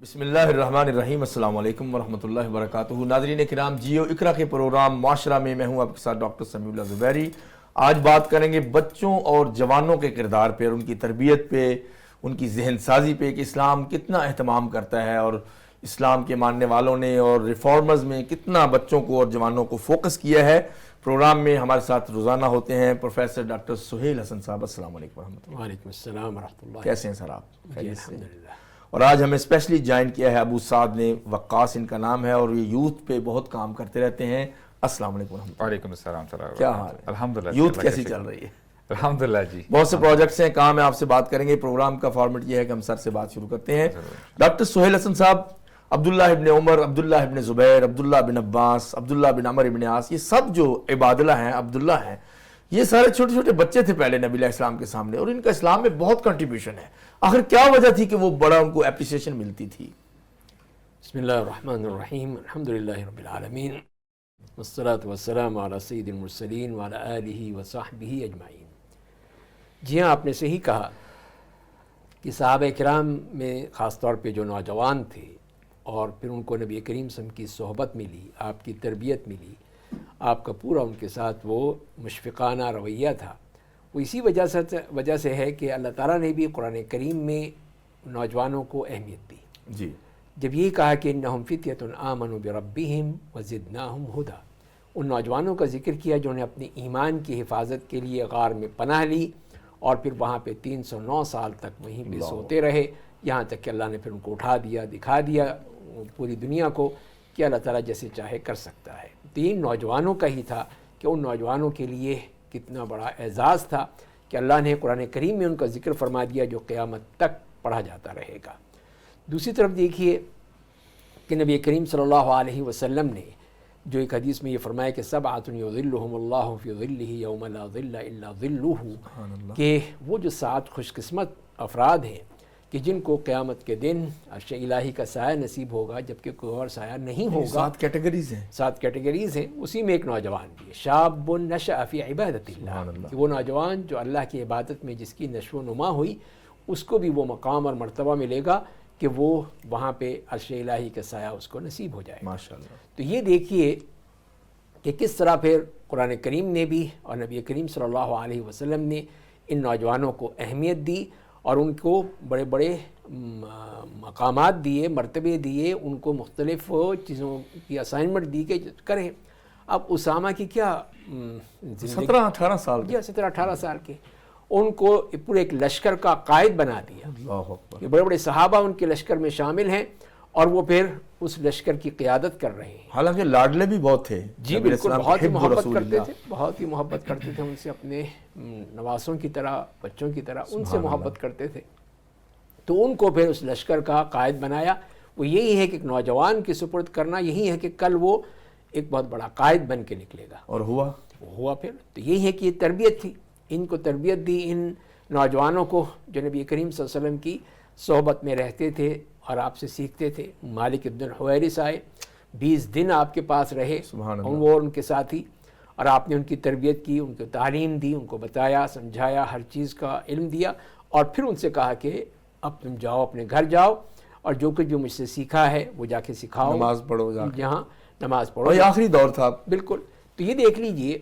بسم اللہ الرحمن الرحیم۔ السلام علیکم ورحمۃ اللہ وبرکاتہ۔ ناظرین کرام، جیو اقرا کے پروگرام معاشرہ میں ہوں آپ کے ساتھ ڈاکٹر سمیع اللہ زبیری۔ آج بات کریں گے بچوں اور جوانوں کے کردار پہ اور ان کی تربیت پہ، ان کی ذہن سازی پہ کہ اسلام کتنا اہتمام کرتا ہے اور اسلام کے ماننے والوں نے اور ریفارمرز میں کتنا بچوں کو اور جوانوں کو فوکس کیا ہے۔ پروگرام میں ہمارے ساتھ روزانہ ہوتے ہیں پروفیسر ڈاکٹر سہیل حسن صاحب۔ السلام علیکم ورحمۃ اللہ۔ وعلیکم السلام ورحمۃ اللہ۔ کیسے ہیں سر آپ؟ خیریت سے؟ الحمدللہ۔ اور آج ہمیں اسپیشلی جوائن کیا ہے ابو سعد نے، وقاص ان کا نام ہے اور یہ یوتھ پہ بہت کام کرتے رہتے ہیں۔ السلام علیکم ورحمۃ اللہ۔ وعلیکم السلام۔ کیا حال ہے؟ الحمدللہ۔ یوتھ کیسی چل رہی ہے؟ الحمدللہ جی، بہت سے پروجیکٹس ہیں، کام ہے، آپ سے بات کریں گے۔ پروگرام کا فارمیٹ یہ ہے کہ ہم سر سے بات شروع کرتے ہیں۔ ڈاکٹر سہیل حسن صاحب، عبداللہ ابن عمر، عبداللہ ابن زبیر، عبداللہ بن عباس، عبداللہ بن عمر ابن عاص، یہ سب جو عبادلہ ہیں، عبداللہ ہیں، یہ سارے چھوٹے چھوٹے بچے تھے پہلے نبی علیہ السلام کے سامنے، اور ان کا اسلام میں بہت کنٹریبیوشن ہے۔ آخر کیا وجہ تھی کہ وہ بڑا ان کو اپریسیشن ملتی تھی؟ بسم اللہ الرحمن الرحیم، الحمدللہ رب العالمین، والصلاة والسلام علی سید المرسلین وعلی آلہ وصحبہ اجمعین۔ جی ہاں، آپ نے صحیح کہا کہ صحابہ کرام میں خاص طور پہ جو نوجوان تھے اور پھر ان کو نبی کریم صلی اللہ علیہ وسلم کی صحبت ملی، آپ کی تربیت ملی، آپ کا پورا ان کے ساتھ وہ مشفقانہ رویہ تھا، وہ اسی وجہ سے ہے کہ اللہ تعالیٰ نے بھی قرآن کریم میں نوجوانوں کو اہمیت دی۔ جی، جب یہ کہا کہ انہم فتیۃ آمنوا بربہم وزدناہم ہدی، ان نوجوانوں کا ذکر کیا جنہوں نے اپنے ایمان کی حفاظت کے لیے غار میں پناہ لی اور پھر وہاں پہ 309 سال تک وہیں پہ سوتے رہے، یہاں تک کہ اللہ نے پھر ان کو اٹھا دیا، دکھا دیا پوری دنیا کو کہ اللہ تعالیٰ جیسے چاہے کر سکتا ہے۔ تو یہ نوجوانوں کا ہی تھا کہ ان نوجوانوں کے لیے کتنا بڑا اعزاز تھا کہ اللہ نے قرآن کریم میں ان کا ذکر فرما دیا جو قیامت تک پڑھا جاتا رہے گا۔ دوسری طرف دیکھیے کہ نبی کریم صلی اللہ علیہ وسلم نے جو ایک حدیث میں یہ فرمایا کہ سبعۃ یظلھم اللہ فی ظلہ یوم لا ظل الا ظلہ، کہ وہ جو 7 خوش قسمت افراد ہیں کہ جن کو قیامت کے دن عرش الہی کا سایہ نصیب ہوگا جبکہ کوئی اور سایہ نہیں ہوگا۔ 7 کیٹیگریز ہیں، 7 کیٹیگریز ہیں، اسی میں ایک نوجوان بھی ہے، شاب نشأ فی عبادت اللہ، کہ وہ نوجوان جو اللہ کی عبادت میں جس کی نشو و نما ہوئی، اس کو بھی وہ مقام اور مرتبہ ملے گا کہ وہ وہاں پہ عرش الہی کا سایہ اس کو نصیب ہو جائے۔ ماشاءاللہ۔ تو یہ دیکھیے کہ کس طرح پھر قرآن کریم نے بھی اور نبی کریم صلی اللہ علیہ وسلم نے ان نوجوانوں کو اہمیت دی اور ان کو بڑے بڑے مقامات دیے، مرتبے دیے، ان کو مختلف چیزوں کی اسائنمنٹ دی کہ کریں۔ اب اسامہ کی کیا 17-18 سال کے، 17-18 سال کے، ان کو پورے ایک لشکر کا قائد بنا دیا۔ اللہ اکبر۔ یہ بڑے بڑے صحابہ ان کے لشکر میں شامل ہیں اور وہ پھر اس لشکر کی قیادت کر رہے ہیں۔ حالانکہ لاڈلے بھی بہت تھے، جی نبی بالکل، اسلام بہت ہی حب محبت رسول کرتے اللہ۔ تھے، بہت ہی محبت کرتے تھے ان سے، اپنے نواسوں کی طرح، بچوں کی طرح ان سے محبت کرتے تھے۔ تو ان کو پھر اس لشکر کا قائد بنایا۔ وہ یہی ہے کہ ایک نوجوان کی سپرد کرنا، یہی ہے کہ کل وہ ایک بہت بڑا قائد بن کے نکلے گا۔ اور ہوا وہ ہوا پھر۔ تو یہی ہے کہ یہ تربیت تھی، ان کو تربیت دی، ان نوجوانوں کو جو نبی کریم صلی اللہ علیہ وسلم کی صحبت میں رہتے تھے اور آپ سے سیکھتے تھے۔ مالک ابن الحویرث آئے، 20 دن آپ کے پاس رہے، سبحان اور وہ ان کے ساتھی، اور آپ نے ان کی تربیت کی، ان کو تعلیم دی، ان کو بتایا، سمجھایا، ہر چیز کا علم دیا، اور پھر ان سے کہا کہ اب تم جاؤ، اپنے گھر جاؤ اور جو کچھ بھی مجھ سے سیکھا ہے وہ جا کے سکھاؤ، نماز پڑھو جا کے۔ جہاں نماز پڑھو۔ اور یہ آخری دور تھا۔ بالکل۔ تو یہ دیکھ لیجئے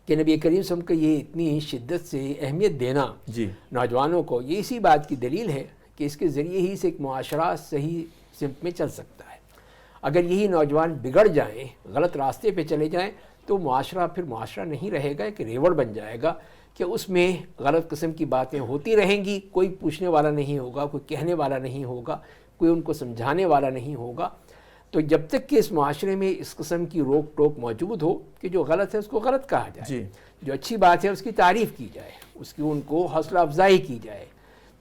کہ نبی کریم صلی اللہ علیہ وسلم کا یہ اتنی شدت سے اہمیت دینا جی، نوجوانوں کو، یہ اسی بات کی دلیل ہے کہ اس کے ذریعے ہی سے ایک معاشرہ صحیح سمت میں چل سکتا ہے۔ اگر یہی نوجوان بگڑ جائیں، غلط راستے پہ چلے جائیں، تو معاشرہ پھر معاشرہ نہیں رہے گا، ایک ریوڑ بن جائے گا کہ اس میں غلط قسم کی باتیں ہوتی رہیں گی، کوئی پوچھنے والا نہیں ہوگا، کوئی کہنے والا نہیں ہوگا، کوئی ان کو سمجھانے والا نہیں ہوگا۔ تو جب تک کہ اس معاشرے میں اس قسم کی روک ٹوک موجود ہو کہ جو غلط ہے اس کو غلط کہا جائے، جی، جو اچھی بات ہے اس کی تعریف کی جائے، اس کی ان کو حوصلہ افزائی کی جائے،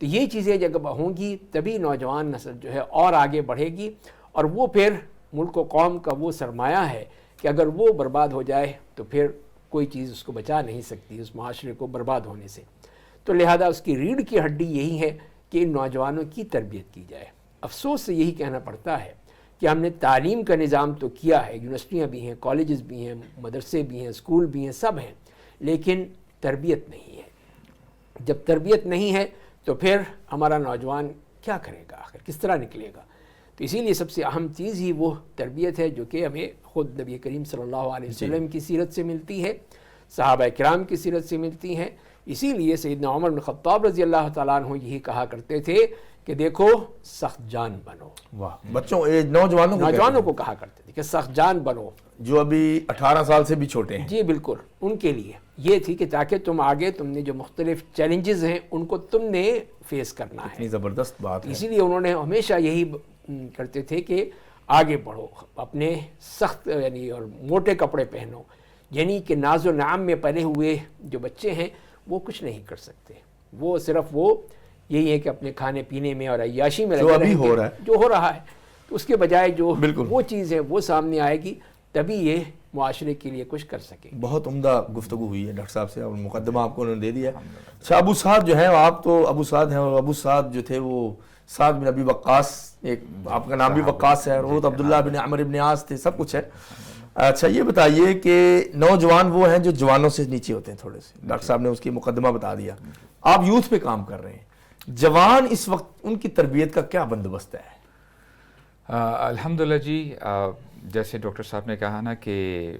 تو یہ چیزیں جب ہوں گی تبھی نوجوان نسل جو ہے اور آگے بڑھے گی، اور وہ پھر ملک و قوم کا وہ سرمایہ ہے کہ اگر وہ برباد ہو جائے تو پھر کوئی چیز اس کو بچا نہیں سکتی، اس معاشرے کو برباد ہونے سے۔ تو لہذا اس کی ریڑھ کی ہڈی یہی ہے کہ ان نوجوانوں کی تربیت کی جائے۔ افسوس سے یہی کہنا پڑتا ہے کہ ہم نے تعلیم کا نظام تو کیا ہے، یونیورسٹیاں بھی ہیں، کالجز بھی ہیں، مدرسے بھی ہیں، اسکول بھی ہیں، سب ہیں، لیکن تربیت نہیں ہے۔ جب تربیت نہیں ہے تو پھر ہمارا نوجوان کیا کرے گا، آخر کس طرح نکلے گا؟ تو اسی لیے سب سے اہم چیز ہی وہ تربیت ہے جو کہ ہمیں خود نبی کریم صلی اللہ علیہ وسلم کی سیرت سے ملتی ہے، صحابہ کرام کی سیرت سے ملتی ہیں۔ اسی لیے سیدنا عمر بن خطاب رضی اللہ تعالیٰ عنہ یہی کہا کرتے تھے کہ دیکھو سخت جان بنو۔ واہ، بچوں نوجوانوں کو کہا کرتے تھے کہ سخت جان بنو، جو ابھی 18 سال سے بھی چھوٹے ہیں۔ جی بالکل، ان کے لیے یہ تھی کہ تاکہ تم آگے تم نے جو مختلف چیلنجز ہیں ان کو تم نے فیس کرنا ہے۔ اتنی زبردست بات ہے۔ اسی لیے انہوں نے ہمیشہ یہی کرتے تھے کہ آگے بڑھو، اپنے سخت یعنی اور موٹے کپڑے پہنو، یعنی کہ ناز و نعام میں پلے ہوئے جو بچے ہیں وہ کچھ نہیں کر سکتے، وہ صرف وہ یہی ہے کہ اپنے کھانے پینے میں اور عیاشی میں جو ابھی ہو رہا ہے، جو ہو رہا ہے، تو اس کے بجائے جو بالکل وہ چیز ہے وہ سامنے آئے گی، تبھی یہ معاشرے کے لیے کچھ کر سکے۔ بہت عمدہ گفتگو ہوئی ہے ڈاکٹر صاحب سے، اور مقدمہ آپ کو انہوں نے دے دیا ہے۔ اچھا، ابو سعد جو ہیں، آپ تو ابو سعد ہیں، اور ابو سعد جو تھے وہ سعد بن ابی وقاص، ایک آپ کا نام بھی وقاص ہے، اور وہ تو عبداللہ بن عمر بن عاص تھے، سب کچھ ہے۔ اچھا یہ بتائیے کہ نوجوان وہ ہیں جو جوانوں سے نیچے ہوتے ہیں تھوڑے سے، ڈاکٹر صاحب نے اس کی مقدمہ بتا دیا، آپ یوتھ پہ کام کر رہے ہیں، جوان اس وقت ان کی تربیت کا کیا بندوبست ہے؟ الحمدللہ جی، جیسے ڈاکٹر صاحب نے کہا نا کہ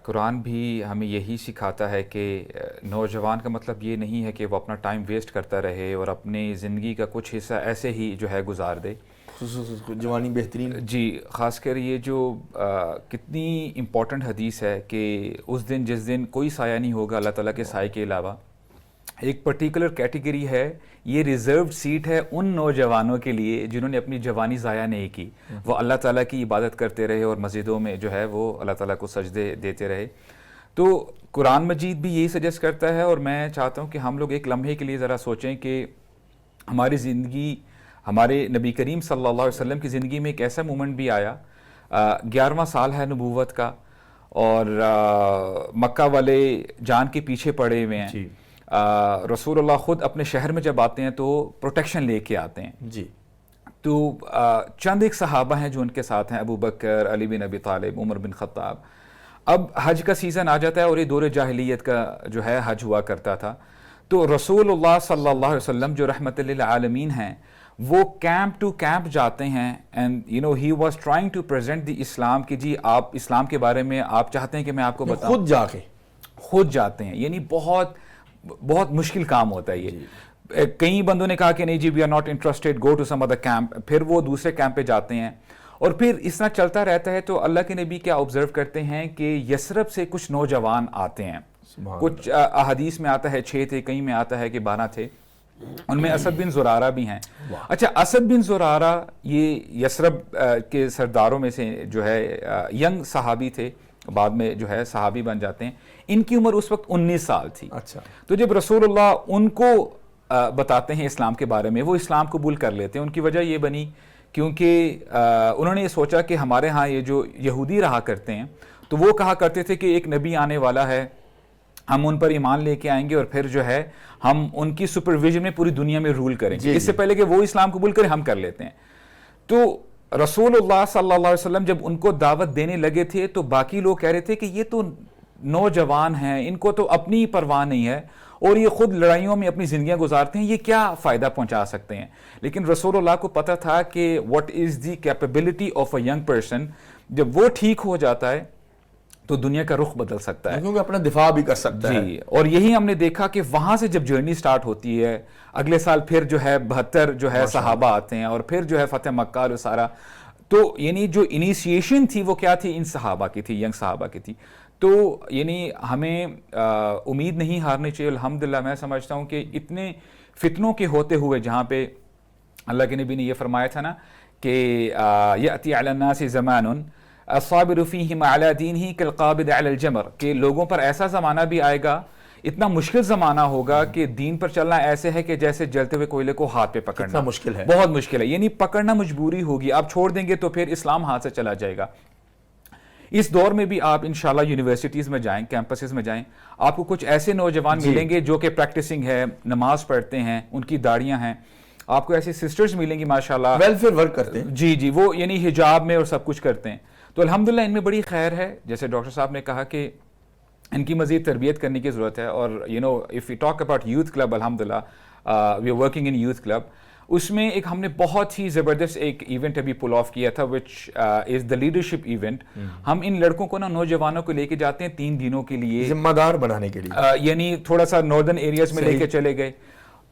قرآن بھی ہمیں یہی سکھاتا ہے کہ نوجوان کا مطلب یہ نہیں ہے کہ وہ اپنا ٹائم ویسٹ کرتا رہے اور اپنی زندگی کا کچھ حصہ ایسے ہی جو ہے گزار دے۔ جوانی بہترین جی، خاص کر یہ جو کتنی امپورٹنٹ حدیث ہے کہ اس دن جس دن کوئی سایہ نہیں ہوگا اللہ تعالیٰ کے سائے کے علاوہ، ایک پرٹیکولر کیٹیگری ہے، یہ ریزروڈ سیٹ ہے ان نوجوانوں کے لیے جنہوں نے اپنی جوانی ضائع نہیں کی، وہ اللہ تعالیٰ کی عبادت کرتے رہے اور مسجدوں میں جو ہے وہ اللہ تعالیٰ کو سجدے دیتے رہے۔ تو قرآن مجید بھی یہی سجیسٹ کرتا ہے، اور میں چاہتا ہوں کہ ہم لوگ ایک لمحے کے لیے ذرا سوچیں کہ ہماری زندگی، ہمارے نبی کریم صلی اللہ علیہ وسلم کی زندگی میں ایک ایسا مومنٹ بھی آیا، 11واں سال ہے نبوت کا، اور مکہ والے جان کے پیچھے پڑے ہوئے ہیں۔ رسول اللہ خود اپنے شہر میں جب آتے ہیں تو پروٹیکشن لے کے آتے ہیں جی، تو چند ایک صحابہ ہیں جو ان کے ساتھ ہیں، ابو بکر، علی بن ابی طالب، عمر بن خطاب۔ اب حج کا سیزن آ جاتا ہے اور یہ دور جاہلیت کا جو ہے حج ہوا کرتا تھا، تو رسول اللہ صلی اللہ علیہ وسلم جو رحمت للعالمین ہیں وہ کیمپ ٹو کیمپ جاتے ہیں، and you know he was trying to present the Islam, کہ جی آپ اسلام کے بارے میں آپ چاہتے ہیں کہ میں آپ کو بتاؤں، خود جاتے ہیں، یعنی بہت بہت مشکل کام ہوتا ہے یہ۔ کئی بندوں نے کہا کہ نہیں جی we are not interested, go to some other camp, پھر وہ دوسرے کیمپ پہ جاتے ہیں، اور پھر اس طرح چلتا رہتا ہے۔ تو اللہ کے نبی کیا آبزرو کرتے ہیں کہ یثرب سے کچھ نوجوان آتے ہیں، کچھ احادیث میں آتا ہے 6 تھے، کہیں میں آتا ہے کہ 12 تھے، ان میں اسد بن زرارہ بھی ہیں۔ اچھا، اسد بن زرارہ یہ یثرب کے سرداروں میں سے جو ہے ینگ صحابی تھے، بعد میں جو ہے صحابی بن جاتے ہیں، ان کی عمر اس وقت 19 سال تھی۔ اچھا، تو جب رسول اللہ ان کو بتاتے ہیں اسلام کے بارے میں، وہ اسلام قبول کر لیتے ہیں۔ ان کی وجہ یہ بنی کیونکہ انہوں نے یہ سوچا کہ ہمارے ہاں یہ جو یہودی رہا کرتے ہیں تو وہ کہا کرتے تھے کہ ایک نبی آنے والا ہے، ہم ان پر ایمان لے کے آئیں گے اور پھر جو ہے ہم ان کی سپرویژن میں پوری دنیا میں رول کریں گے، اس سے پہلے کہ وہ اسلام قبول کریں ہم کر لیتے ہیں۔ تو رسول اللہ صلی اللہ علیہ وسلم جب ان کو دعوت دینے لگے تھے تو باقی لوگ کہہ رہے تھے کہ یہ تو نوجوان ہیں، ان کو تو اپنی پرواہ نہیں ہے، اور یہ خود لڑائیوں میں اپنی زندگیاں گزارتے ہیں، یہ کیا فائدہ پہنچا سکتے ہیں۔ لیکن رسول اللہ کو پتہ تھا کہ what is the capability of a young person, جب وہ ٹھیک ہو جاتا ہے تو دنیا کا رخ بدل سکتا ہے، کیونکہ اپنا دفاع بھی کر سکتا ہے۔ جی، اور یہی ہم نے دیکھا کہ وہاں سے جب جرنی سٹارٹ ہوتی ہے، اگلے سال پھر جو ہے 72 جو ہے صحابہ آتے ہیں، اور پھر جو ہے فتح مکہ اور سارا، تو یعنی جو انیشیشن تھی وہ کیا تھی، ان صحابہ کی تھی، ینگ صحابہ کی تھی۔ تو یعنی ہمیں امید نہیں ہارنی چاہیے۔ الحمدللہ میں سمجھتا ہوں کہ اتنے فتنوں کے ہوتے ہوئے، جہاں پہ اللہ کے نبی نے یہ فرمایا تھا نا کہ یأتی علی الناس زمان الصابر فیہم علی دینہ کالقابض علی الجمر، کہ لوگوں پر ایسا زمانہ بھی آئے گا، اتنا مشکل زمانہ ہوگا کہ دین پر چلنا ایسے ہے کہ جیسے جلتے ہوئے کوئلے کو ہاتھ پہ پکڑنا، اتنا مشکل ہے، بہت مشکل ہے، یعنی پکڑنا مجبوری ہوگی، آپ چھوڑ دیں گے تو پھر اسلام ہاتھ سے چلا جائے گا۔ اس دور میں بھی آپ انشاءاللہ یونیورسٹیز میں جائیں، کیمپسز میں جائیں، آپ کو کچھ ایسے نوجوان ملیں گے جو کہ پریکٹسنگ ہے، نماز پڑھتے ہیں، ان کی داڑیاں ہیں، آپ کو ایسی سسٹرز ملیں گی ماشاءاللہ، ویلفیئر ورک کرتے ہیں، جی جی، وہ یعنی حجاب میں اور سب کچھ کرتے ہیں۔ تو الحمدللہ ان میں بڑی خیر ہے، جیسے ڈاکٹر صاحب نے کہا کہ ان کی مزید تربیت کرنے کی ضرورت ہے۔ اور you know if you talk about youth club, الحمدللہ we are working in youth club, اس میں ایک ہم نے بہت ہی زبردست ایک ایونٹ ابھی پل آف کیا تھا وچ از دا لیڈرشپ ایونٹ. ہم ان لڑکوں کو نوجوانوں کو لے کے جاتے ہیں 3 دنوں کے لیے, ذمہ دار بنانے کے لیے, یعنی تھوڑا سا ناردرن ایریاز میں لے کے چلے گئے.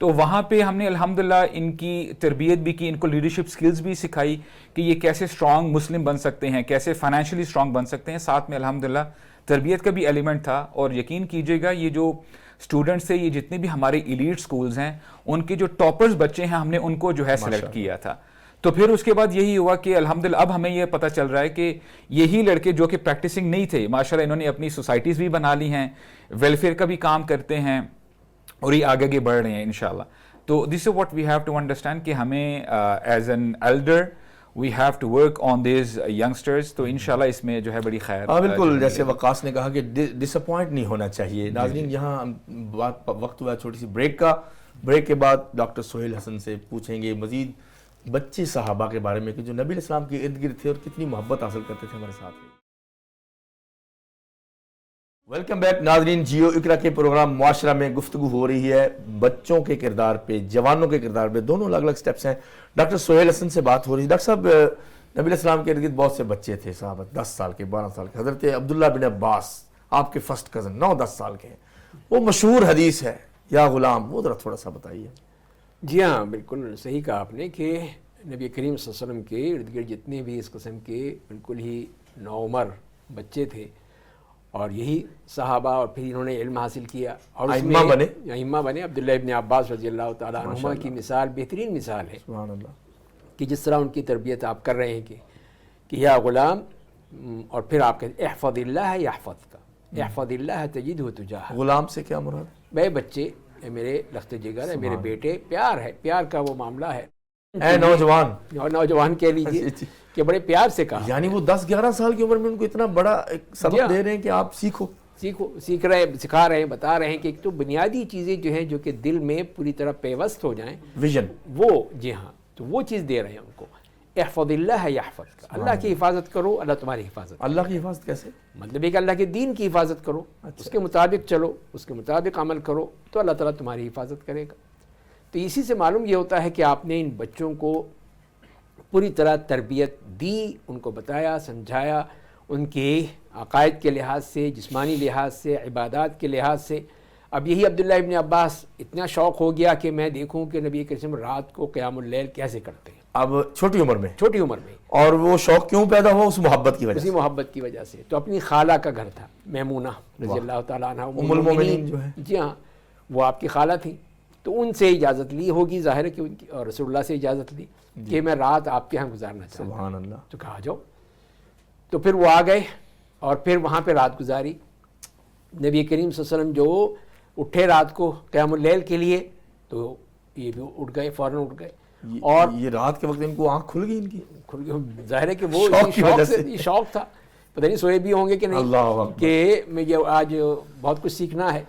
تو وہاں پہ ہم نے الحمدللہ ان کی تربیت بھی کی, ان کو لیڈرشپ سکلز بھی سکھائی کہ یہ کیسے اسٹرانگ مسلم بن سکتے ہیں, کیسے فائنینشلی اسٹرانگ بن سکتے ہیں. ساتھ میں الحمدللہ تربیت کا بھی ایلیمنٹ تھا. اور یقین کیجیے گا یہ جو اسٹوڈنٹس تھے, یہ جتنے بھی ہمارے ایلیٹ سکولز ہیں, ان کے جو ٹاپرز بچے ہیں ہم نے ان کو جو ہے سلیکٹ کیا تھا. تو پھر اس کے بعد یہی ہوا کہ الحمدللہ اب ہمیں یہ پتہ چل رہا ہے کہ یہی لڑکے جو کہ پریکٹسنگ نہیں تھے, ماشاءاللہ انہوں نے اپنی سوسائٹیز بھی بنا لی ہیں, ویلفیئر کا بھی کام کرتے ہیں اور یہ آگے بڑھ رہے ہیں انشاءاللہ. تو this is what we have to understand کہ ہمیں as an elder we have to work on these youngsters. تو انشاءاللہ اس میں جو ہے بڑی خیر. بالکل جیسے وقاص نے کہا کہ ڈس اپوائنٹ نہیں ہونا چاہیے. ناظرین یہاں وقت ہوا چھوٹی سی بریک کا. بریک کے بعد ڈاکٹر سہیل حسن سے پوچھیں گے مزید بچے صحابہ کے بارے میں کہ جو نبی علیہ السلام کے ارد گرد تھے اور کتنی محبت حاصل کرتے تھے. ہمارے ساتھ ویلکم بیک ناظرین. جیو اقرا کے پروگرام معاشرہ میں گفتگو ہو رہی ہے بچوں کے کردار پہ, جوانوں کے کردار پہ. دونوں الگ الگ سٹیپس ہیں. ڈاکٹر سہیل حسن سے بات ہو رہی ہے. ڈاکٹر صاحب نبی علیہ السلام کے ارد گرد بہت سے بچے تھے صحابہ, 10 سال کے, 12 سال کے. حضرت عبداللہ بن عباس آپ کے فرسٹ کزن 9-10 سال کے ہیں. وہ مشہور حدیث ہے یا غلام, وہ ذرا تھوڑا سا بتائیے. جی ہاں بالکل صحیح کہا آپ نے کہ نبی کریم صلی اللہ علیہ وسلم کے ارد گرد جتنے بھی اس قسم کے بالکل ہی نوعمر بچے تھے اور یہی صحابہ, اور پھر انہوں نے علم حاصل کیا اور اس میں ائمہ بنے. عبداللہ ابن عباس رضی اللہ تعالیٰ عنہما کی مثال بہترین مثال ہے. سبحان اللہ. کہ جس طرح ان کی تربیت آپ کر رہے ہیں کہ یا غلام, اور پھر آپ کہتے ہیں احفظ اللہ یحفظ کا, احفظ اللہ تجدہ تجاہک. غلام سے کیا مراد؟ بھائی بچے, میرے لخت جگر ہے, میرے بیٹے, پیار ہے, پیار کا وہ معاملہ ہے. اے نوجوان, نوجوان کہہ لیجیے کہ بڑے پیار سے کہا. یعنی وہ 10-11 سال کی عمر میں ان کو اتنا بڑا سبق دے رہے ہیں کہ آپ سیکھ رہے ہیں, سکھا رہے ہیں, بتا رہے ہیں کہ ایک تو بنیادی چیزیں جو ہیں جو کہ دل میں پوری طرح پیوست ہو جائیں, ویژن, وہ جی ہاں, تو وہ چیز دے رہے ہیں ان کو. احفظ اللہ یحفظ کا, اللہ کی حفاظت کرو, اللہ تمہاری حفاظت. اللہ کی حفاظت کیسے؟ مطلب ہے کہ اللہ کے دین کی حفاظت کرو, اس کے مطابق چلو, اس کے مطابق عمل کرو, تو اللہ تعالیٰ تمہاری حفاظت کرے گا. تو اسی سے معلوم یہ ہوتا ہے کہ آپ نے ان بچوں کو پوری طرح تربیت دی, ان کو بتایا, سمجھایا, ان کے عقائد کے لحاظ سے, جسمانی لحاظ سے, عبادات کے لحاظ سے. اب یہی عبداللہ ابن عباس اتنا شوق ہو گیا کہ میں دیکھوں کہ نبی کریم رات کو قیام اللیل کیسے کرتے ہیں. اب چھوٹی عمر میں, اور وہ شوق کیوں پیدا ہوا؟ اس محبت کی وجہ سے. اسی محبت کی وجہ سے. تو اپنی خالہ کا گھر تھا, میمونہ رضی اللہ تعالیٰ عنہا, ام المومنین جو ہے, جی ہاں, وہ آپ کی خالہ تھی. تو ان سے اجازت لی ہوگی ظاہر ہے کہ ان کی, اور رسول اللہ سے اجازت لی کہ میں رات آپ کے ہاں گزارنا چاہتا ہوں. سبحان اللہ. تو کہا جاؤ. تو پھر وہ آ گئے اور پھر وہاں پہ رات گزاری. نبی کریم صلی اللہ علیہ وسلم جو اٹھے رات کو قیام اللیل کے لیے, تو یہ بھی اٹھ گئے, فوراً اٹھ گئے. اور یہ رات کے وقت ان کو آنکھ کھل گئی, ان کی کھل گئی. ظاہر ہے کہ وہ شوق تھا, پتہ نہیں سوئے بھی ہوں گے کہ نہیں, کہ مجھے آج بہت کچھ سیکھنا ہے.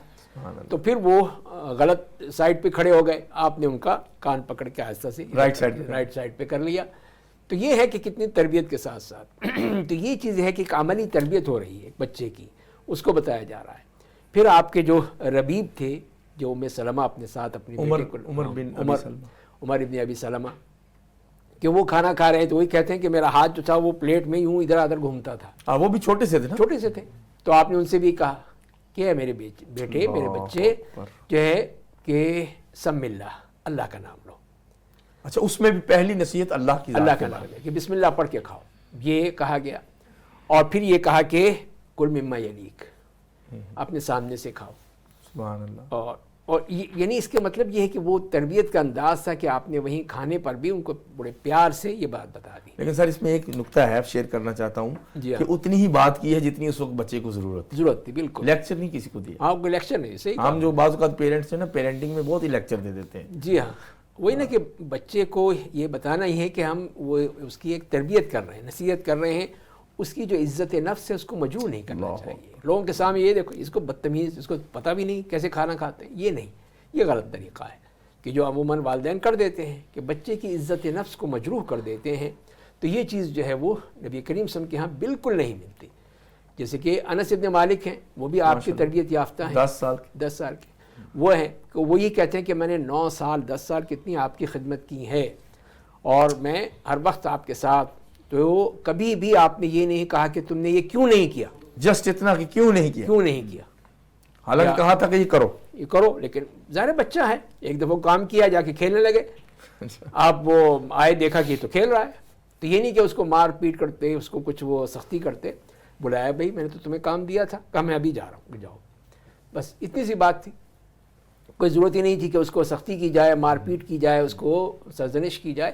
تو پھر وہ غلط سائڈ پہ کھڑے ہو گئے, آپ نے ان کا کان پکڑ کے آہستہ سے رائٹ سائڈ پہ کر لیا. تو یہ ہے کہ کتنی تربیت کے ساتھ ساتھ تو یہ چیز ہے کہ ایک عملی تربیت ہو رہی ہے بچے کی, اس کو بتایا جا رہا ہے. پھر آپ کے جو ربیب تھے, جو ام سلمہ اپنے ساتھ اپنی عمر ابن ابی سلمہ, کہ وہ کھانا کھا رہے ہیں, تو وہی کہتے ہیں کہ میرا ہاتھ جو تھا وہ پلیٹ میں یوں ادھر ادھر گھومتا تھا. وہ بھی چھوٹے سے تھے نا, چھوٹے سے تھے. تو آپ نے ان سے بھی کہا کہ میرے بیٹے, میرے بچے جو ہے کہ سم اللہ, اللہ کا نام لو. اچھا, اس میں بھی پہلی نصیحت اللہ کی, اللہ کا نام ہے کہ بسم اللہ پڑھ کے کھاؤ, یہ کہا گیا. اور پھر یہ کہا کہ کل مما یلیک, اپنے سامنے سے کھاؤ. سبحان اللہ. اور یعنی اس کے مطلب یہ ہے کہ وہ تربیت کا انداز تھا کہ آپ نے وہیں کھانے پر بھی ان کو بڑے پیار سے یہ بات بتا دی. لیکن سر اس میں ایک نقطہ ہے شیئر کرنا چاہتا ہوں کہ اتنی ہی بات کی ہے جتنی اس وقت بچے کو ضرورت تھی. بالکل, لیکچر نہیں کسی کو دیا. آپ کو لیکچر نہیں, صحیح. ہم جو بعض اوقات پیرنٹس ہیں نا, پیرنٹنگ میں بہت ہی لیکچر دے دیتے ہیں. جی ہاں, وہی نا کہ بچے کو یہ بتانا ہی ہے کہ ہم وہ اس کی ایک تربیت کر رہے ہیں, نصیحت کر رہے ہیں. اس کی جو عزت نفس ہے اس کو مجروح نہیں کرنا چاہیے. لوگوں کے سامنے یہ دیکھو, اس کو بدتمیز, اس کو پتہ بھی نہیں کیسے کھانا کھاتے ہیں, یہ نہیں. یہ غلط طریقہ ہے کہ جو عموماً والدین کر دیتے ہیں کہ بچے کی عزت نفس کو مجروح کر دیتے ہیں. تو یہ چیز جو ہے وہ نبی کریم صلی اللہ علیہ وسلم کے ہاں بالکل نہیں ملتی. جیسے کہ انس ابن مالک ہیں, وہ بھی آپ کی تربیت یافتہ ہیں, 10 سال کے. وہ ہیں کہ وہ یہ کہتے ہیں کہ میں نے 9 سال 10 سال کتنی آپ کی خدمت کی ہے اور میں ہر وقت آپ کے ساتھ، تو کبھی بھی آپ نے یہ نہیں کہا کہ تم نے یہ کیوں نہیں کیا، جسٹ اتنا کہ کیوں نہیں کیا، کیوں نہیں کیا، حالانکہ کہا تھا کہ یہ کرو. یہ کرو. لیکن ظاہر بچہ ہے، ایک دفعہ کام کیا جا کے کھیلنے لگے، آپ وہ آئے دیکھا کہ تو کھیل رہا ہے، تو یہ نہیں کہ اس کو مار پیٹ کرتے، اس کو کچھ وہ سختی کرتے. بلایا بھائی میں نے تو تمہیں کام دیا تھا، کہا میں ابھی جا رہا ہوں، جاؤ. بس اتنی سی بات تھی، کوئی ضرورت ہی نہیں تھی کہ اس کو سختی کی جائے، مار پیٹ کی جائے، اس کو سرزنش کی جائے.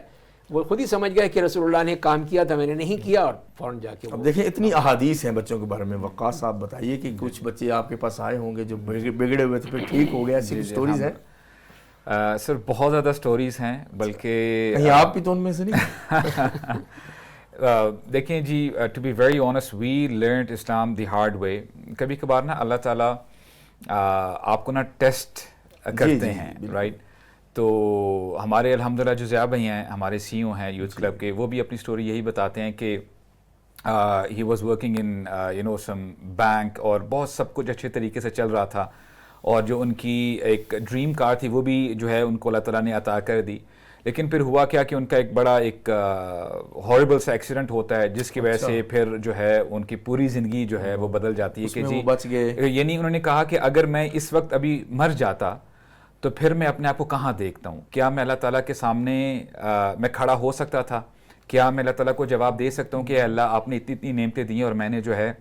وہ خود ہی سمجھ گئے کہ رسول اللہ نے کام کیا تھا، میں نے نہیں کیا، اور فوراً جا کے. اب دیکھیں اتنی احادیث ہیں بچوں کے بارے میں. وقاص صاحب بتائیے کہ کچھ بچے آپ کے پاس آئے ہوں گے جو بگڑے ہوئے تھے پھر ٹھیک ہو گیا، ایسی سٹوریز ہیں؟ سر بہت زیادہ سٹوریز ہیں، بلکہ کہیں آپ بھی تو ان میں سے نہیں؟ دیکھیں جی، to be very honest we learned Islam the hard way. کبھی کبھار نا اللہ تعالیٰ آپ کو نا ٹیسٹ کرتے ہیں، رائٹ. تو ہمارے الحمدللہ جو ضیاء بھائی ہیں، ہمارے سی او ہیں یوتھ کلب کے، وہ بھی اپنی سٹوری یہی بتاتے ہیں کہ he was working in some bank, اور بہت سب کچھ اچھے طریقے سے چل رہا تھا، اور جو ان کی ایک ڈریم کار تھی وہ بھی جو ہے ان کو اللہ تعالیٰ نے عطا کر دی. لیکن پھر ہوا کیا کہ ان کا ایک بڑا ایک ہارریبل سا ایکسیڈنٹ ہوتا ہے، جس کی وجہ سے پھر جو ہے ان کی پوری زندگی جو ہے وہ بدل جاتی ہے. کہ جی بچ گئے، یعنی انہوں نے کہا کہ اگر میں اس وقت ابھی مر جاتا تو پھر میں اپنے آپ کو کہاں دیکھتا ہوں؟ کیا میں اللہ تعالیٰ کے سامنے میں کھڑا ہو سکتا تھا؟ کیا میں اللہ تعالیٰ کو جواب دے سکتا ہوں کہ اللہ آپ نے اتنی نعمتیں دی ہیں اور میں نے جو ہے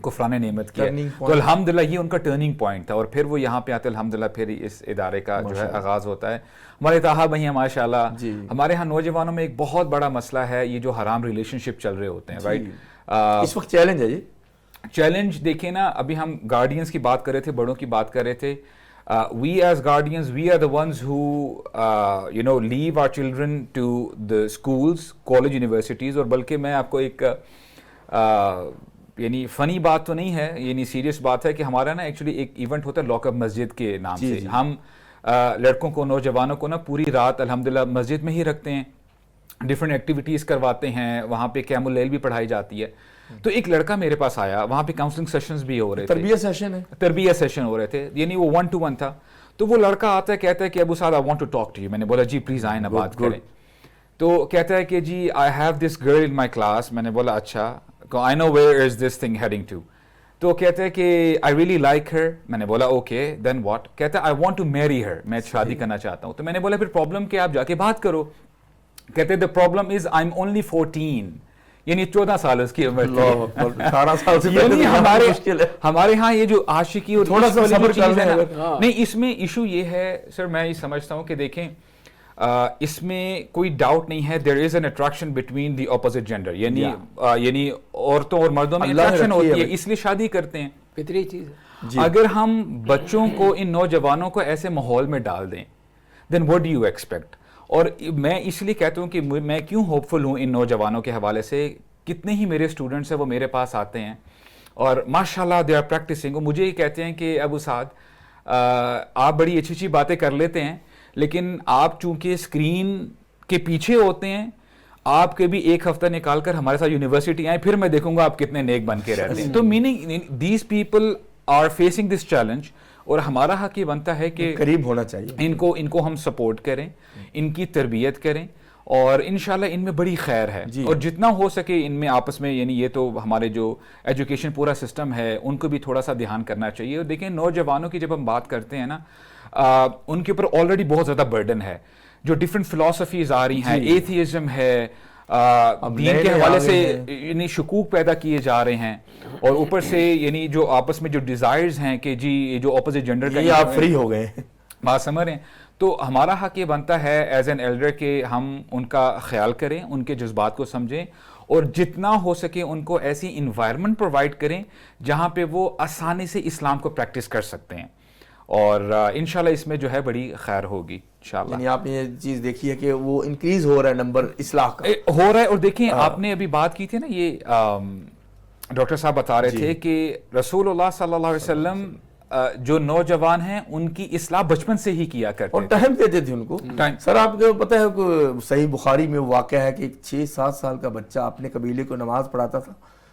کفران نعمت کیا؟ تو الحمدللہ یہ ان کا ٹرننگ پوائنٹ تھا، اور پھر وہ یہاں پہ آتے الحمدللہ پھر اس ادارے کا جو ہے آغاز ہوتا ہے. ہمارے طاہا بھائی ہیں ماشاءاللہ. ہمارے ہاں نوجوانوں میں ایک بہت بڑا مسئلہ ہے یہ جو حرام ریلیشن شپ چل رہے ہوتے ہیں، رائٹ. اس وقت چیلنج ہے جی. چیلنج دیکھیں نا، ابھی ہم گارڈینز کی بات کر رہے تھے، بڑوں کی بات کر رہے تھے. We as guardians, we are the ones who leave our children to the schools, college, universities. اور بلکہ میں آپ کو ایک یعنی فنی بات تو نہیں ہے، یعنی سیریس بات ہے کہ ہمارا نا ایکچولی ایک ایونٹ ہوتا ہے لاک اپ مسجد کے نام سے. ہم لڑکوں کو، نوجوانوں کو نا پوری رات الحمدللہ مسجد میں ہی رکھتے ہیں، ڈفرینٹ ایکٹیویٹیز کرواتے ہیں، وہاں پہ قیام اللیل بھی پڑھائی جاتی ہے. تو ایک لڑکا میرے پاس آیا، وہاں پہ کاؤنسلنگ سیشنز بھی ہو رہے تھے، تربیت سیشن ہو رہے تھے، یعنی وہ 1-to-1 تھا. تو وہ لڑکا آتا ہے، کہتا ہے کہ ابو صاحب I want to talk to you. میں نے بولا جی پلیز آئیں نا بات کریں. تو کہتا ہے کہ جی I have this girl in my class. میں نے بولا اچھا، I know where is this thing heading to. تو کہتا ہے کہ آئی ریئلی لائک ہر. میں نے بولا اوکے دین واٹ. کہتا ہے آئی وانٹ ٹو میری ہر، میں شادی کرنا چاہتا ہوں. تو میں نے بولا پھر پرابلم کیا، آپ جا کے بات کرو. کہتے the problem is I am only 14، یعنی 14 سال اس کی عمر تھی. 18 سال سے یعنی ہمارے ہاں یہ جو عاشقی اور تھوڑا سا صبر کرنا ہے نہیں، اس میں ایشو یہ ہے سر، میں یہ سمجھتا ہوں کہ دیکھیں اس میں کوئی ڈاؤٹ نہیں ہے، there is an attraction between the opposite gender, یعنی عورتوں اور مردوں میں اٹریکشن ہوتی ہے، اس لیے شادی کرتے ہیں، فطری چیز ہے. اگر ہم بچوں کو، ان نوجوانوں کو ایسے ماحول میں ڈال دیں دین واٹ ڈو یو ایکسپیکٹ. اور میں اس لیے کہتا ہوں کہ میں کیوں ہوپ فل ہوں ان نوجوانوں کے حوالے سے. کتنے ہی میرے اسٹوڈنٹس ہیں وہ میرے پاس آتے ہیں اور ماشاء اللہ دے آر پریکٹسنگ. وہ مجھے یہ کہتے ہیں کہ ابو سعد آپ بڑی اچھی اچھی باتیں کر لیتے ہیں، لیکن آپ چونکہ اسکرین کے پیچھے ہوتے ہیں، آپ کے بھی ایک ہفتہ نکال کر ہمارے ساتھ یونیورسٹی آئیں، پھر میں دیکھوں گا آپ کتنے نیک بن کے رہتے ہیں. تو meaning these people are facing this challenge, اور ہمارا حق یہ بنتا ہے کہ قریب ہونا چاہیے، ان کو ہم سپورٹ کریں، ان کی تربیت کریں، اور انشاءاللہ ان میں بڑی خیر ہے. اور جتنا ہو سکے ان میں آپس میں، یعنی یہ تو ہمارے جو ایجوکیشن پورا سسٹم ہے ان کو بھی تھوڑا سا دھیان کرنا چاہیے. اور دیکھیں نوجوانوں کی جب ہم بات کرتے ہیں نا، ان کے اوپر آلریڈی بہت زیادہ برڈن ہے، جو ڈفرینٹ فلاسفیز آ رہی ہیں، ایتھیزم ہے، دین کے حوالے سے یعنی شکوک پیدا کیے جا رہے ہیں، اور اوپر سے یعنی جو آپس میں جو ڈیزائرز ہیں کہ جی جو اپوزٹ جینڈر کا، یہ آپ فری ہو گئے بات سمجھ رہے ہیں. تو ہمارا حق یہ بنتا ہے ایز این ایلڈر کہ ہم ان کا خیال کریں، ان کے جذبات کو سمجھیں، اور جتنا ہو سکے ان کو ایسی انوائرمنٹ پرووائڈ کریں جہاں پہ وہ آسانی سے اسلام کو پریکٹس کر سکتے ہیں. اور انشاءاللہ اس میں جو ہے بڑی خیر ہوگی انشاءاللہ. یعنی آپ نے یہ چیز دیکھی ہے کہ وہ انکریز ہو رہا ہے نمبر اصلاح کا، ہو رہا ہے. اور دیکھیں آپ نے ابھی بات کی تھی نا، یہ ڈاکٹر صاحب بتا رہے تھے کہ رسول اللہ صلی اللہ علیہ وسلم جو نوجوان ہیں ان کی اصلاح بچپن سے ہی کیا کرتے اور ٹائم دیتے تھے ان کو. سر آپ کو پتہ ہے صحیح بخاری میں واقعہ ہے کہ ایک 6-7 سال کا بچہ اپنے قبیلے کو نماز پڑھاتا تھا،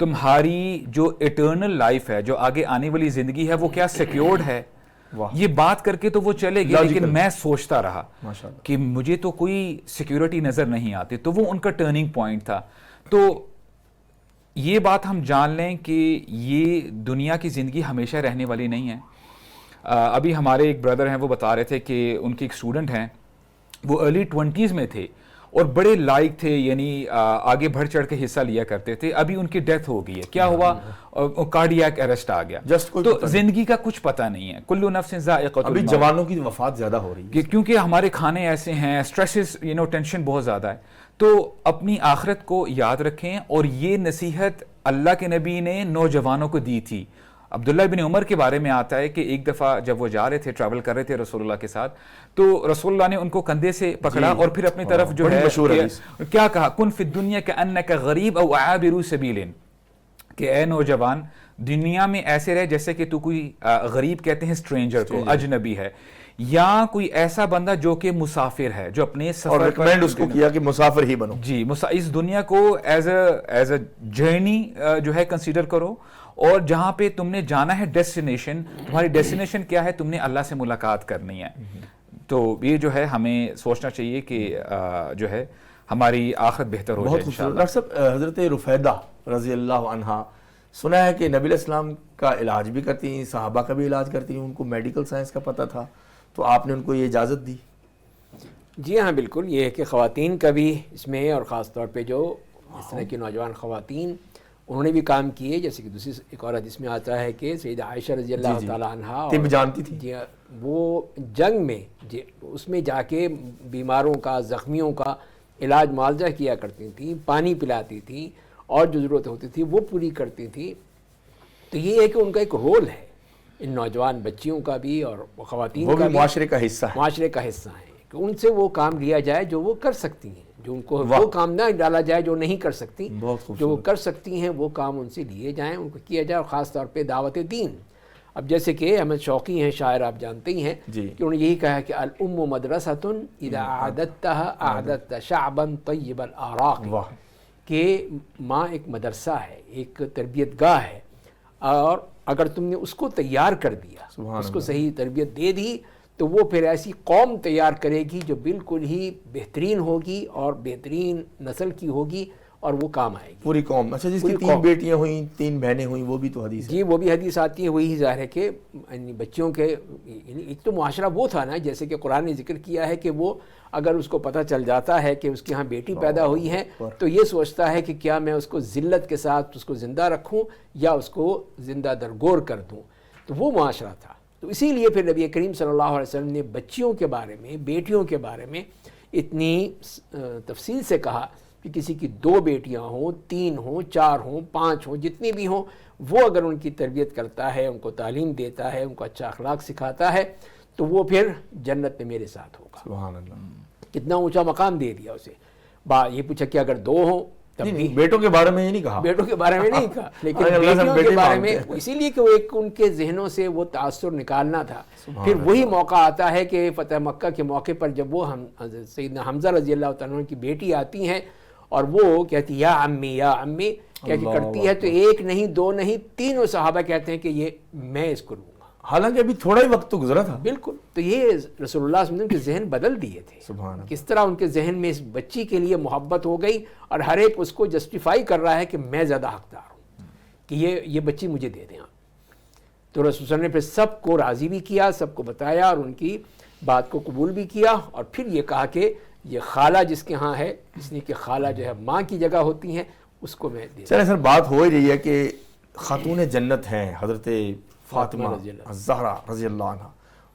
تمہاری جو ایٹرنل لائف ہے, جو آگے آنے والی زندگی ہے, وہ کیا سیکیورڈ ہے؟ یہ بات کر کے تو وہ چلے گئے, لیکن میں سوچتا رہا کہ مجھے تو کوئی سیکیورٹی نظر نہیں آتی. تو وہ ان کا ٹرننگ پوائنٹ تھا. تو یہ بات ہم جان لیں کہ یہ دنیا کی زندگی ہمیشہ رہنے والی نہیں ہے. ابھی ہمارے ایک بردر ہیں, وہ بتا رہے تھے کہ ان کے ایک اسٹوڈنٹ ہیں, وہ ارلی 20s میں تھے اور بڑے لائق تھے, یعنی آگے بڑھ چڑھ کے حصہ لیا کرتے تھے. ابھی ان کی ڈیتھ ہو گئی ہے. کیا ہوا؟ کارڈیاک اریسٹ آ گیا. تو زندگی کا کچھ پتہ نہیں ہے. کل نفس ذائقۃ الموت. ابھی جوانوں کی وفات زیادہ ہو رہی ہے کیونکہ ہمارے کھانے ایسے ہیں, اسٹریسز, ٹینشن بہت زیادہ ہے. تو اپنی آخرت کو یاد رکھیں. اور یہ نصیحت اللہ کے نبی نے نوجوانوں کو دی تھی. عبداللہ بن عمر کے بارے میں آتا ہے کہ ایک دفعہ جب وہ جا رہے تھے, ٹریول کر رہے تھے رسول اللہ کے ساتھ, تو رسول اللہ نے ان کو کندھے سے پکڑا اور پھر اپنی طرف جو ہے کیا کہا, کن فی الدنیا کأنک غریب او عابر سبیل, کہ اے نوجوان دنیا میں ایسے رہے جیسے کہ تو کوئی غریب کہتے ہیں اسٹرینجر کو, اجنبی ہے, یا کوئی ایسا بندہ جو کہ مسافر ہے, جو اپنے سفر ریکمینڈ اس کو کیا کہ مسافر ہی بنو. جی, اس دنیا کو ایز اے جرنی جو ہے کنسیڈر کرو, اور جہاں پہ تم نے جانا ہے ڈیسٹینیشن, تمہاری ڈیسٹینیشن کیا ہے؟ تم نے اللہ سے ملاقات کرنی ہے. تو یہ جو ہے ہمیں سوچنا چاہیے کہ جو ہے ہماری آخرت بہتر ہو جائے انشاءاللہ. ڈاکٹر صاحب, حضرت رفیدہ رضی اللہ عنہا سنا ہے کہ نبی علیہ السلام کا علاج بھی کرتی ہیں, صحابہ کا بھی علاج کرتی ہیں, ان کو میڈیکل سائنس کا پتہ تھا, تو آپ نے ان کو یہ اجازت دی؟ جی ہاں بالکل. یہ ہے کہ خواتین کا بھی اس میں, اور خاص طور پہ جو اس طرح کی نوجوان خواتین, انہوں نے بھی کام کیے. جیسے کہ دوسری ایک اور حدیث میں آتا ہے کہ سیدہ عائشہ رضی اللہ تعالیٰ عنہا طب جانتی تھی. جی وہ جنگ میں اس میں جا کے بیماروں کا, زخمیوں کا علاج معالجہ کیا کرتی تھیں, پانی پلاتی تھیں, اور جو ضرورت ہوتی تھی وہ پوری کرتی تھیں. تو یہ ہے کہ ان کا ایک رول ہے ان نوجوان بچیوں کا بھی اور خواتین کا بھی, معاشرے کا حصہ ہے, معاشرے کا حصہ ہے کہ ان سے وہ کام لیا جائے جو وہ کر سکتی ہیں, جو ان کو وہ کام نہ ڈالا جائے جو نہیں کر سکتی, جو وہ کر سکتی ہیں وہ کام ان سے لیے جائیں, ان کو کیا جائے. اور خاص طور پہ دعوت دین. اب جیسے کہ احمد شوقی ہیں شاعر, آپ جانتے ہی ہیں کہ انہوں نے یہی کہا کہ الام مدرسۃ اذا اعددتها اعددت شعبا طیب الاراق, کہ ماں ایک مدرسہ ہے, ایک تربیت گاہ ہے, اور اگر تم نے اس کو تیار کر دیا, اس کو صحیح تربیت دے دی, تو وہ پھر ایسی قوم تیار کرے گی جو بالکل ہی بہترین ہوگی اور بہترین نسل کی ہوگی, اور وہ کام آئے گی پوری قوم. اچھا, جس کی 3 بیٹیاں ہوئیں, 3 بہنیں ہوئیں, وہ بھی تو حدیث ہے. جی وہ بھی حدیث آتی ہے. وہی ظاہر ہے کہ بچوں کے, ایک تو معاشرہ وہ تھا نا, جیسے کہ قرآن نے ذکر کیا ہے کہ وہ اگر اس کو پتہ چل جاتا ہے کہ اس کے ہاں بیٹی پیدا ہوئی ہے, تو یہ سوچتا ہے کہ کیا میں اس کو ذلت کے ساتھ اس کو زندہ رکھوں یا اس کو زندہ درگور کر دوں. تو وہ معاشرہ تھا. تو اسی لیے پھر نبی کریم صلی اللہ علیہ وسلم نے بچیوں کے بارے میں, بیٹیوں کے بارے میں اتنی تفصیل سے کہا کہ کسی کی 2 بیٹیاں ہوں, 3 ہوں, 4 ہوں, 5 ہوں, جتنی بھی ہوں, وہ اگر ان کی تربیت کرتا ہے, ان کو تعلیم دیتا ہے, ان کو اچھا اخلاق سکھاتا ہے, تو وہ پھر جنت میں میرے ساتھ ہوگا. سبحان اللہ, کتنا اونچا مقام دے دیا اسے. یہ پوچھا کہ اگر 2 ہوں تب بھی, بیٹوں کے بارے میں یہ نہیں کہا, بیٹوں کے بارے میں نہیں کہا, لیکن بیٹیوں کے بارے میں, اسی لیے کہ وہ ایک ان کے ذہنوں سے وہ تاثر نکالنا تھا. پھر وہی موقع آتا ہے کہ فتح مکہ کے موقع پر جب وہ سیدنا حمزہ رضی اللہ تعالیٰ عنہ کی بیٹی آتی ہیں, اور وہ کہتی یا عمی یا عمی کیا کہ کرتی ہے, تو 1 نہیں 2 نہیں 3 صحابہ کہتے ہیں کہ یہ میں اس کو لوں گا, حالانکہ ابھی تھوڑا ہی وقت تو گزرا تھا. بالکل. تو یہ رسول اللہ صلی اللہ علیہ وسلم کے ذہن بدل دیے تھے. سبحان اللہ. کس طرح ان کے ذہن میں اس بچی کے لیے محبت ہو گئی, اور ہر ایک اس کو جسٹیفائی کر رہا ہے کہ میں زیادہ حقدار ہوں کہ یہ بچی مجھے دے دیں آپ. تو رسول اللہ نے پھر سب کو راضی بھی کیا, سب کو بتایا, اور ان کی بات کو قبول بھی کیا, اور پھر یہ کہا کہ یہ خالہ جس کے ہاں ہے, اس لیے کہ خالہ جو ہے ماں کی جگہ ہوتی ہیں, اس کو میں دے. چلے سر, بات ہو ہی رہی ہے کہ خاتون جنت ہیں حضرت فاطمہ الزہرا رضی اللہ عنہ,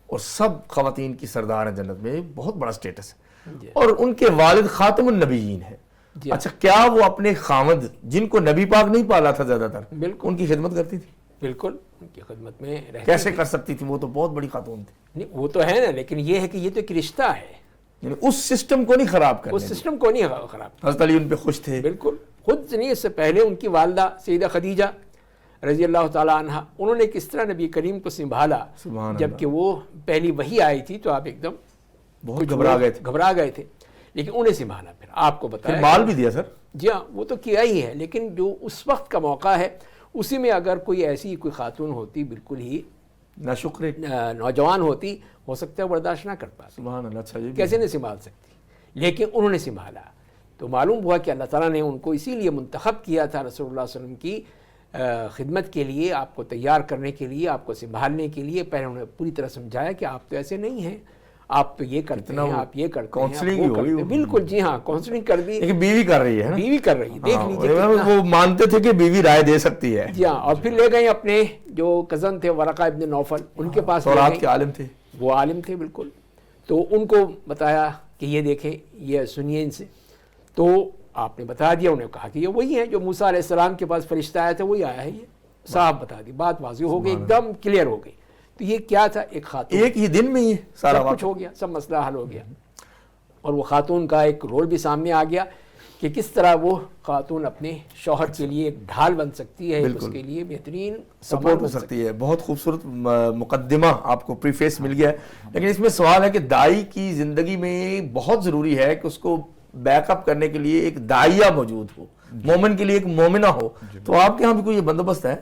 اور سب خواتین کی سردار ہیں جنت میں, بہت بڑا سٹیٹس ہے, اور ان کے والد خاتم النبیین ہیں. اچھا, کیا وہ اپنے خامد جن کو نبی پاک نہیں پالا تھا زیادہ تر, بالکل ان کی خدمت کرتی تھی؟ بالکل ان کی خدمت میں کیسے کر سکتی تھی, وہ تو بہت بڑی خاتون تھی. نہیں وہ تو ہے نا, لیکن یہ ہے کہ یہ تو ایک رشتہ ہے, یعنی اس سسٹم کو نہیں خراب کرنے, اس سسٹم کو نہیں خراب. حضرت علی ان پہ خوش تھے. بالکل, خود نہیں, اس سے پہلے ان کی والدہ سیدہ خدیجہ رضی اللہ تعالیٰ عنہ, انہوں نے کس طرح نبی کریم کو سنبھالا, جبکہ وہ پہلی وحی آئی تھی تو آپ ایک دم بہت گھبرا گئے تھے, لیکن انہیں سنبھالا, پھر آپ کو بتایا, مال بھی دیا سر, جی ہاں وہ تو کیا ہی ہے، لیکن جو اس وقت کا موقع ہے اسی میں اگر کوئی ایسی کوئی خاتون ہوتی بالکل ہی ناشکر نوجوان ہوتی، ہو سکتا ہے برداشت نہ کر پاتی، سبحان اللہ. اچھا جی کیسے نہیں سنبھال سکتی، لیکن انہوں نے سنبھالا. تو معلوم ہوا کہ اللہ تعالیٰ نے ان کو اسی لیے منتخب کیا تھا رسول اللہ صلی اللہ علیہ وسلم کی خدمت کے لیے، آپ کو تیار کرنے کے لیے، آپ کو سنبھالنے کے لیے. پہلے انہوں نے پوری طرح سمجھایا کہ آپ تو ایسے نہیں ہیں، آپ تو یہ کرتے ہیں، آپ یہ کرتے ہیں، کاؤنسلنگ آپ وہ کرتے ہیں. بالکل جی ہاں، کاؤنسلنگ کر دی. لیکن بیوی کر رہی ہے نا، بیوی کر رہی ہے، دیکھ لیجیے. وہ مانتے تھے کہ بیوی رائے دے سکتی ہے. جی ہاں، اور پھر لے گئے اپنے جو کزن تھے ورقہ ابن نوفل، ان کے پاس لے تورات گئے. کے عالم تھے. وہ عالم تھے بالکل. تو ان کو بتایا کہ یہ دیکھیں، یہ سنیے ان سے. تو آپ نے بتا دیا، انہوں نے کہا کہ یہ وہی ہیں جو موسیٰ علیہ السلام کے پاس فرشتہ آیا تھا، وہی آیا ہے. یہ صاحب بتا دی، بات واضح ہو گئی، ایک دم کلیئر ہو گئی. تو یہ کیا تھا؟ ایک خاتون، ایک ہی دن میں یہ سارا سب کچھ ہو گیا، سب مسئلہ حل ہو گیا. اور وہ خاتون کا ایک رول بھی سامنے آ گیا کہ کس طرح وہ خاتون اپنے شوہر کے لیے ایک ڈھال بن سکتی ہے، اس کے لیے بہترین سپورٹ ہو سکتی ہے. بہت خوبصورت مقدمہ آپ کو پری فیس مل گیا ہے. لیکن اس میں سوال ہے کہ دائی کی زندگی میں بہت ضروری ہے کہ اس کو بیک اپ کرنے کے لیے ایک داعیہ موجود ہو، مومن کے لیے ایک مومنہ ہو. تو آپ کے یہاں بھی کوئی یہ بندوبست ہے؟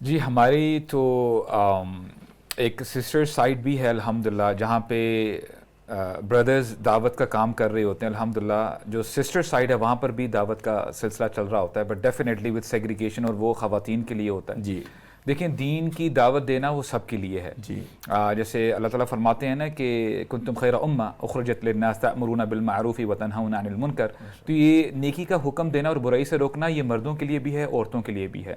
جی ہماری تو ایک سسٹر سائٹ بھی ہے الحمدللہ، جہاں پہ بردرز دعوت کا کام کر رہے ہوتے ہیں. الحمدللہ جو سسٹر سائڈ ہے وہاں پر بھی دعوت کا سلسلہ چل رہا ہوتا ہے، بٹ ڈیفینیٹلی وتھ سیگریگیشن، اور وہ خواتین کے لیے ہوتا ہے. جی دیکھیں دین کی دعوت دینا وہ سب کے لیے ہے. جی جیسے اللہ تعالیٰ فرماتے ہیں نا کہ کنتم خیر امہ اخرجت للناس تأمرون بالمعروف وتنہون عن المنکر. تو یہ نیکی کا حکم دینا اور برائی سے روکنا یہ مردوں کے لیے بھی ہے، عورتوں کے لیے بھی ہے.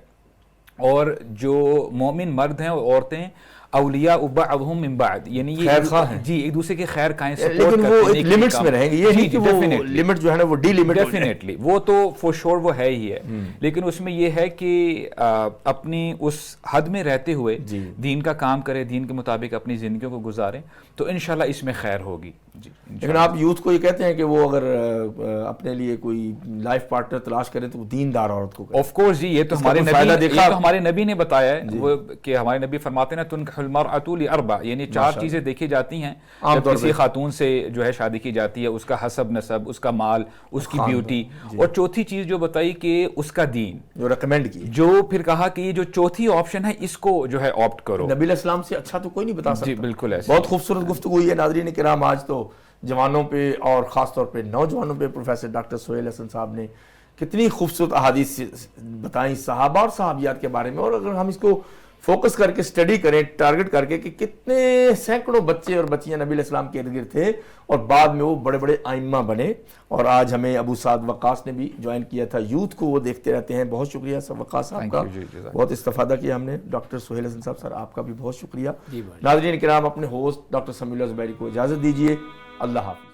اور جو مومن مرد ہیں اور عورتیں اولیاء بعضهم من بعض، یعنی یہ خیر خواہ ہیں. جی ایک دوسرے کے خیر خواہیں، سپورٹ لیکن کرتے وہ ہیں. ایک لیمٹس میں رہیں گے، یہ نہیں کہ وہ لمٹ جو ہے نا وہ ڈی لمٹ ہو جائے. ڈیفینیٹلی وہ تو فور شور وہ ہے ہی ہے، لیکن اس میں یہ ہے کہ اپنی اس حد میں رہتے ہوئے دین کا کام کرے، دین کے مطابق اپنی زندگیوں کو گزاریں، تو انشاءاللہ اس میں خیر ہوگی. جی لیکن آپ یوتھ کو یہ کہتے ہیں کہ وہ اگر اپنے لیے کوئی لائف پارٹنر تلاش کرے تو وہ دیندار عورت کو کرے. آف کورس جی، یہ تو ہمارے نبی نے بتایا ہے وہ کہ ہمارے نبی فرماتے ہیں تنکح المرأة لأربع، یعنی 4 چیزیں دیکھی جاتی ہیں جب کسی خاتون سے جو ہے شادی کی جاتی ہے: اس کا حسب نسب، اس کا مال، اس کی بیوٹی، اور چوتھی چیز جو بتائی کہ اس کا دین، جو ریکمینڈ کی. جو پھر کہا کہ یہ جو چوتھی آپشن ہے اس کو جو ہے آپٹ کرو. نبی علیہ السلام سے اچھا تو کوئی نہیں بتا سکتا. جی بالکل ایسے. بہت خوبصورت گفتگو ہوئی ہے ناظرین کرام. آج تو جوانوں پہ اور خاص طور پہ نوجوانوں پہ پروفیسر ڈاکٹر سہیل حسن صاحب نے کتنی خوبصورت احادیث بتائیں صحابہ اور صحابیات کے بارے میں. اور اگر ہم اس کو فوکس کر کے سٹڈی کریں، ٹارگٹ کر کے، کہ کتنے سینکڑوں بچے اور بچیاں نبی علیہ السلام کے ارد گرد تھے اور بعد میں وہ بڑے بڑے آئمہ بنے. اور آج ہمیں ابو سعد وقاص نے بھی جوائن کیا تھا یوتھ کو، وہ دیکھتے رہتے ہیں. بہت شکریہ سر وقاص صاحب کا، بہت استفادہ کیا ہم نے. ڈاکٹر سہیل حسن صاحب سر آپ کا بھی بہت شکریہ. ناظرین کرام اپنے ہوسٹ ڈاکٹر سمیع اللہ زبیری کو اجازت دیجیے. اللہ حافظ.